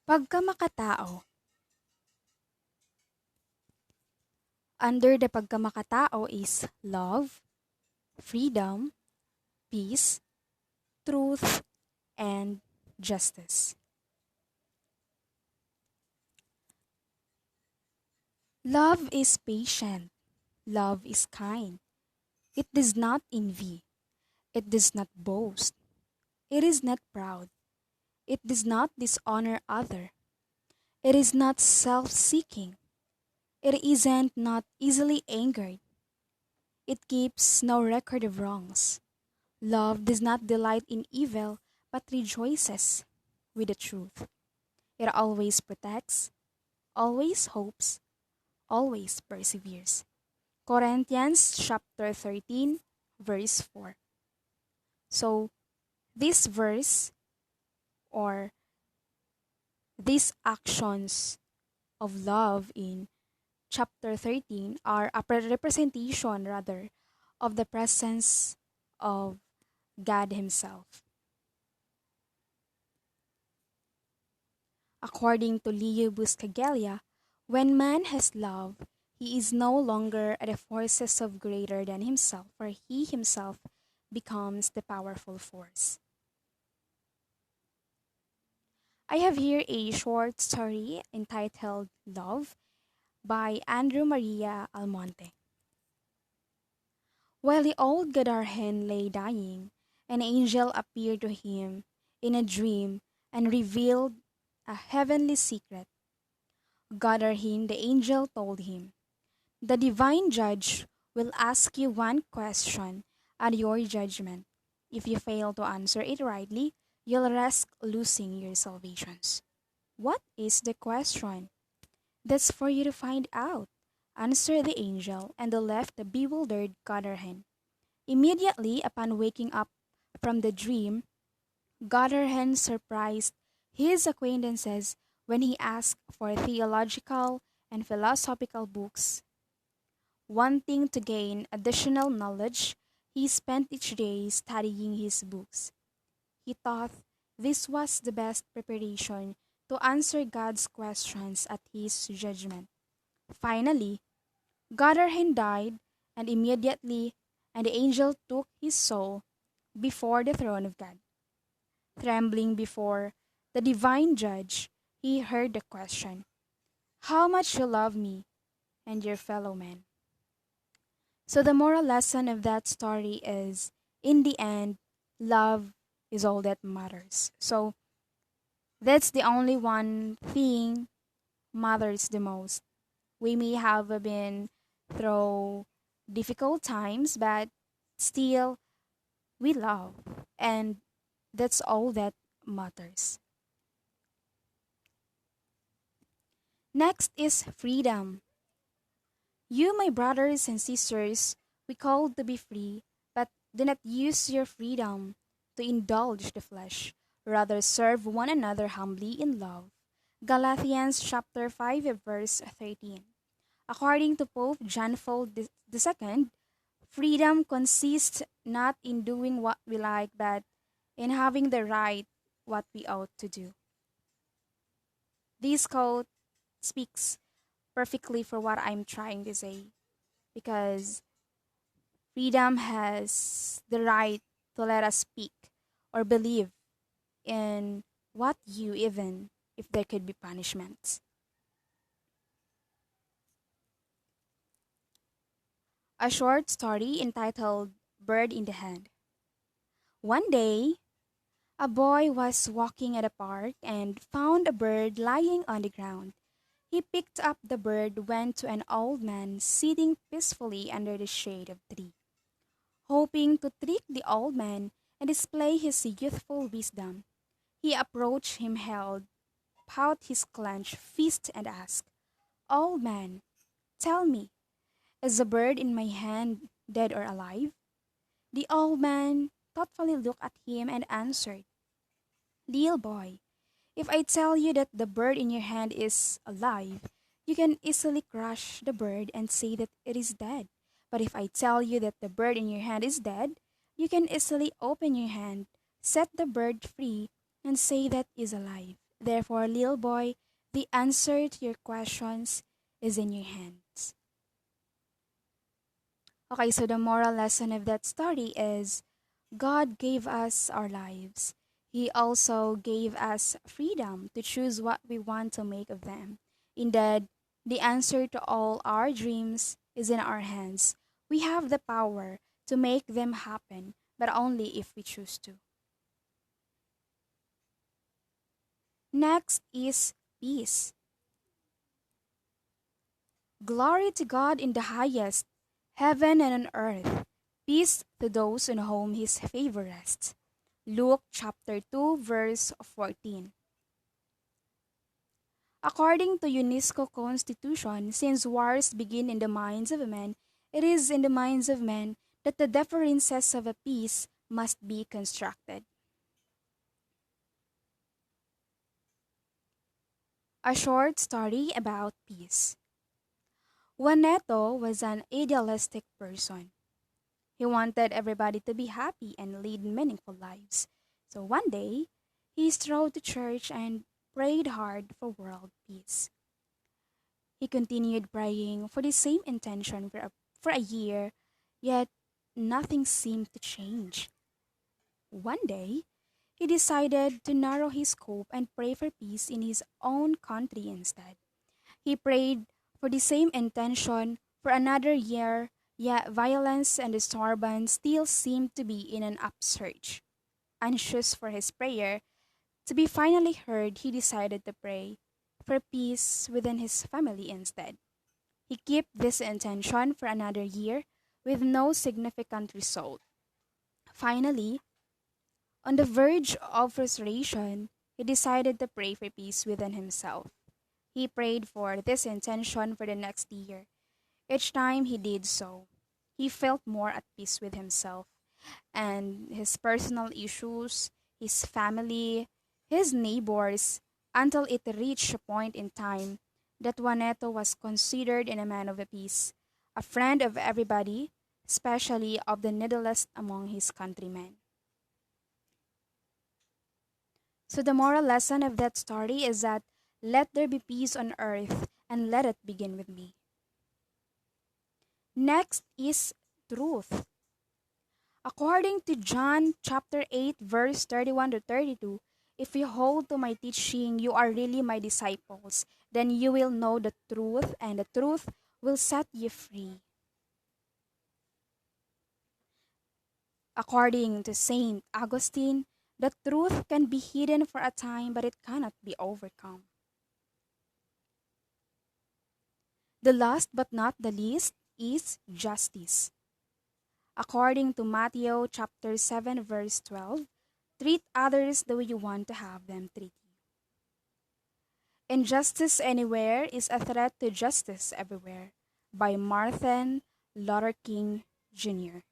Pagkamakatao. Under the pagkamakatao is love, freedom, peace, truth, and justice. Love is patient. Love is kind. It does not envy. It does not boast. It is not proud. It does not dishonor other. It is not self-seeking. It isn't not easily angered. It keeps no record of wrongs. Love does not delight in evil, but rejoices with the truth. It always protects, always hopes, always perseveres. Corinthians chapter 13, verse 4. So, this verse or these actions of love in chapter 13 are a representation rather of the presence of God Himself. According to Leo Buscaglia, when man has love, he is no longer at the forces of greater than himself, for he himself becomes the powerful force. I have here a short story entitled Love by Andrew Maria Almonte. While the old Gadarhen lay dying, an angel appeared to him in a dream and revealed a heavenly secret. Gadarhen, the angel, told him, "The divine judge will ask you one question at your judgment. If you fail to answer it rightly, you'll risk losing your salvations." "What is the question?" "That's for you to find out," answered the angel, and left the bewildered Gadarhen. Immediately upon waking up from the dream, Gadarhen surprised his acquaintances when he asked for theological and philosophical books. Wanting to gain additional knowledge, he spent each day studying his books. He thought this was the best preparation to answer God's questions at his judgment. Finally, Gadarhen died, and immediately and the angel took his soul before the throne of God. Trembling before the divine judge, he heard the question, "How much you love me and your fellow man?" So the moral lesson of that story is, in the end, love is all that matters. So that's the only one thing matters the most. We may have been through difficult times, but still we love. And that's all that matters. Next is freedom. You, my brothers and sisters, we called to be free, but do not use your freedom to indulge the flesh. Rather serve one another humbly in love. Galatians chapter 5 verse 13. According to Pope John Paul II, freedom consists not in doing what we like, but in having the right what we ought to do. This quote speaks perfectly for what I'm trying to say, because freedom has the right to let us speak or believe in what you, even if there could be punishments. A short story entitled Bird in the Hand. One day, a boy was walking at a park and found a bird lying on the ground. He picked up the bird, went to an old man sitting peacefully under the shade of a tree. Hoping to trick the old man and display his youthful wisdom, he approached him, held out his clenched fist, and asked, "Old man, tell me, is the bird in my hand dead or alive?" The old man thoughtfully looked at him and answered, "Little boy, if I tell you that the bird in your hand is alive, you can easily crush the bird and say that it is dead. But if I tell you that the bird in your hand is dead, you can easily open your hand, set the bird free, and say that is alive. Therefore, little boy, the answer to your questions is in your hands. Okay, so the moral lesson of that story is God gave us our lives. He also gave us freedom to choose what we want to make of them. Indeed, the answer to all our dreams is in our hands. We have the power to make them happen, but only if we choose to. Next is peace. Glory to God in the highest, heaven and on earth. Peace to those on whom his favor rests. Luke chapter 2 verse 14. According to UNESCO Constitution, since wars begin in the minds of men, it is in the minds of men that the defenses of a peace must be constructed. A short story about peace. Juaneto was an idealistic person. He wanted everybody to be happy and lead meaningful lives. So one day, he strode to church and prayed hard for world peace. He continued praying for the same intention for a year, yet nothing seemed to change. One day, he decided to narrow his scope and pray for peace in his own country instead. He prayed for the same intention for another year, yet violence and disturbance still seemed to be in an upsurge. Anxious for his prayer to be finally heard, he decided to pray for peace within his family instead. He kept this intention for another year with no significant result. Finally, on the verge of frustration, he decided to pray for peace within himself. He prayed for this intention for the next year. Each time he did so, he felt more at peace with himself and his personal issues, his family, his neighbors, until it reached a point in time that Juaneto was considered in a man of peace, a friend of everybody, especially of the needlest among his countrymen. So the moral lesson of that story is that let there be peace on earth and let it begin with me. Next is truth. According to John chapter 8 verse 31 to 32, if you hold to my teaching, you are really my disciples. Then you will know the truth and the truth will set you free. According to Saint Augustine, the truth can be hidden for a time but it cannot be overcome. The last but not the least is justice. According to Matthew chapter 7 verse 12, treat others the way you want to have them treat you. Injustice anywhere is a threat to justice everywhere by Martin Luther King Jr.